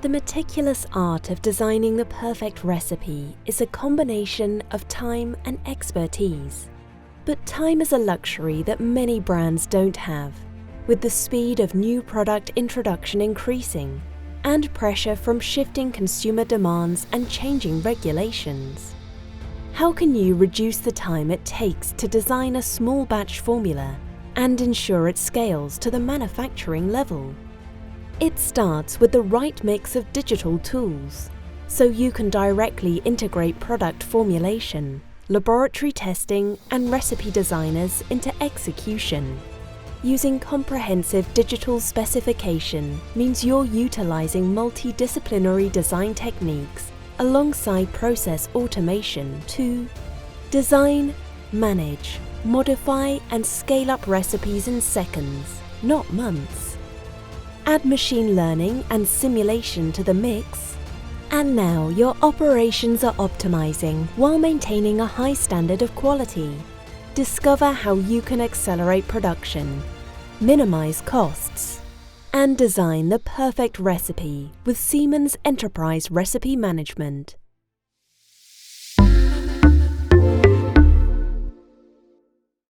The meticulous art of designing the perfect recipe is a combination of time and expertise. But time is a luxury that many brands don't have, with the speed of new product introduction increasing and pressure from shifting consumer demands and changing regulations. How can you reduce the time it takes to design a small batch formula and ensure it scales to the manufacturing level? It starts with the right mix of digital tools, so you can directly integrate product formulation, laboratory testing, and recipe designers into execution. Using comprehensive digital specification means you're utilizing multidisciplinary design techniques alongside process automation to design, manage, modify, and scale up recipes in seconds, not months. Add machine learning and simulation to the mix, and now your operations are optimizing while maintaining a high standard of quality. Discover how you can accelerate production, minimize costs, and design the perfect recipe with Siemens Enterprise Recipe Management.